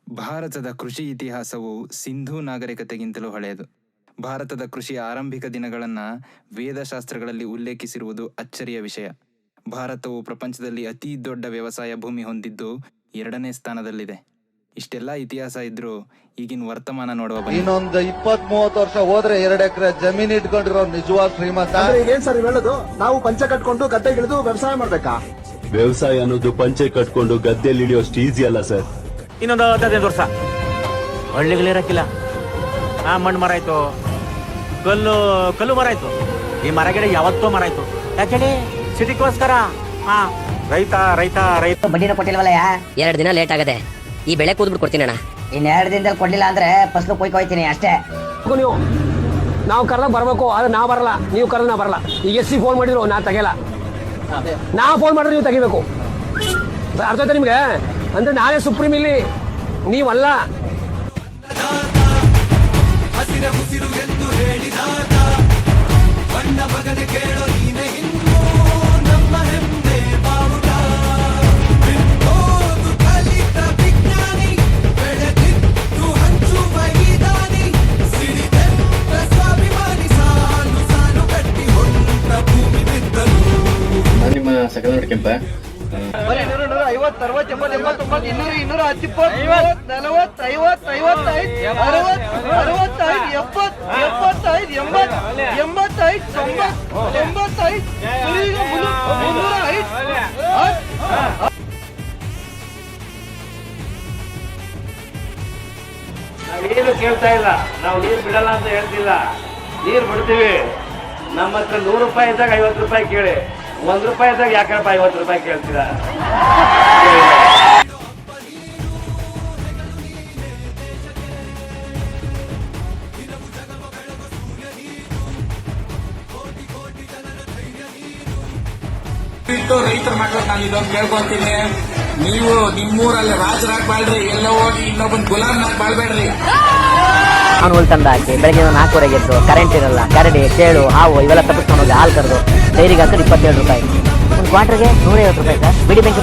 ಭಾರತದ ಕೃಷಿ ಇತಿಹಾಸವು ಸಿಂಧೂ ನಾಗರಿಕತೆಗಿಂತಲೂ ಹಳೆಯದು. ಭಾರತದ ಕೃಷಿಯ ಆರಂಭಿಕ ದಿನಗಳನ್ನು ವೇದಶಾಸ್ತ್ರಗಳಲ್ಲಿ ಉಲ್ಲೇಖಿಸಿರುವುದು ಅಚ್ಚರಿಯ ವಿಷಯ. ಭಾರತವು ಪ್ರಪಂಚದಲ್ಲಿ ಅತಿ ದೊಡ್ಡ ವ್ಯವಸಾಯ ಭೂಮಿ ಹೊಂದಿದ್ದು 2ನೇ ಸ್ಥಾನದಲ್ಲಿದೆ. ಇಷ್ಟೆಲ್ಲ ಇತಿಹಾಸ ಇದ್ರೂ ಈಗಿನ ವರ್ತಮಾನ ನೋಡುವ ಬನ್ನಿ. ಇನ್ನೊಂದು 20-30 ವರ್ಷ ಹೋದ್ರೆ 2 ಎಕರೆ ಜಮೀನ್ ಇಟ್ಕೊಂಡಿರೋ ನಿಜವಾದ ಶ್ರೀಮಂತ. ಏನ್ ಸರ್ ಹೇಳೋದು? ನಾವು ಪಂಚೆ ಕಟ್ಕೊಂಡು ಗದ್ದೆಗಿಳಿದು ವ್ಯವಸಾಯ ಮಾಡ್ಬೇಕಾ? ವ್ಯವಸಾಯ ಅನ್ನೋದು ಪಂಚೆ ಕಟ್ಕೊಂಡು ಗದ್ದೆಯಲ್ಲಿ ಹಿಡಿಯೋಷ್ಟು ಈಸಿ ಅಲ್ಲ ಸರ್. ಇನ್ನೊಂದು 15 ವರ್ಷ ಹಳ್ಳಿಗಳಿರಕ್ಕಿಲ್ಲ. ಮಣ್ಣು ಮರ ಆಯ್ತು, ಕಲ್ಲು ಮರ ಆಯ್ತು. ಈ ಮರ ಗಿಡ ಯಾವತ್ತೋ ಮರ ಆಯ್ತು. ಯಾಕೆ? ಸಿಟಿಗೋಸ್ಕರ. ರೈತ ರೈತ ರೈತ ಬಡ್ಡಿನ ಕೊಟ್ಟಿಲ್ವಲ್ಲ. 2 ದಿನ ಲೇಟ್ ಆಗದೆ. ಈ ಬೆಳೆ ಕೂದ್ಬಿಟ್ಟು ಕೊಡ್ತೀನಿ ಅಣ್ಣ. ಇನ್ನು 2 ದಿನದಲ್ಲಿ ಕೊಡ್ಲಿಲ್ಲ ಅಂದ್ರೆ ಫಸಲು ಕೊಯ್ಕೊಯ್ತೀನಿ ಅಷ್ಟೇ. ನೀವು ನಾವು ಕರೆದ ಬರ್ಬೇಕು, ಆದ್ರೆ ನಾವು ಬರಲ್ಲ. ನೀವು ಕರೆದ ನಾ ಬರಲ್ಲ. ಈಗ ಎಸ್ಸಿ ಫೋನ್ ಮಾಡಿದ್ರು ನಾ ತೆಗಿಯಲ್ಲ. ನಾ ಫೋನ್ ಮಾಡಿದ್ರೆ ನೀವು ತೆಗಿಬೇಕು. ಅರ್ಥ ಆಯ್ತಾ ನಿಮ್ಗೆ? ಅಂದ್ರೆ ನಾನೇ ಸುಪ್ರೀಂ ಇಲ್ಲಿ, ನೀವಲ್ಲ. ನಿಮ್ಮ ಸಕಲ ನೋಡಿ ಕೆಂಪ 50, 60, 70, 80, 90, 100, 110, 40, 50, 55, 65, 70, 85, 95, ನಾವೇನು ಕೇಳ್ತಾ ಇಲ್ಲ. ನಾವು ನೀರು ಬಿಡಲ್ಲ ಅಂತ ಹೇಳ್ತಿಲ್ಲ. ನೀರು ಬಿಡ್ತೀವಿ. ನಮ್ಮ ಹತ್ರ 100 ರೂಪಾಯಿ ಇದ್ದಾಗ 50 ರೂಪಾಯಿ ಕೇಳಿ. 1 ರೂಪಾಯಿ ಇದ್ದಾಗ ಯಾಕಪ್ಪ 50 ರೂಪಾಯಿ ಕೇಳ್ತೀರಾ? ರೈತರ ಮಕ್ಕಳು ನಾನು ಇದೊಂದು ಕೇಳ್ಕೊಂತೀನಿ, ನೀವು ನಿಮ್ಮೂರಲ್ಲಿ ರಾಜರಾಗ್ಬಾಳ್ರಿ, ಎಲ್ಲ ಹೋಗಿ ಇನ್ನೊಬ್ಬನ್ ಗುಲಾಮ್ನಾಗ್ ಬಾಳ್ಬೇಡ್ರಿ. ಅವ್ನು ಹುಲ್ ತಂದು ಹಾಕಿ ಬೆಳಗ್ಗೆ 4:30 ಎದ್ದು ಕರೆಂಟ್ ಇರಲ್ಲ, ಕರಡಿ, ಚೇಳು, ಹಾವು ಇವೆಲ್ಲ ತಪ್ಪಿಸ್ಕೊಂಡು ಹೋಗಿ ಹಾಲು ಕರೆದು ಡೈರಿಗೆ ಹಾಕಿದ್ರೆ 27 ರೂಪಾಯಿ. ಒಂದು ಕ್ವಾರ್ಟರ್ಗೆ 150 ರೂಪಾಯಿ ಸರ್. ಬಿಡಿ ಬೆಂಕಿ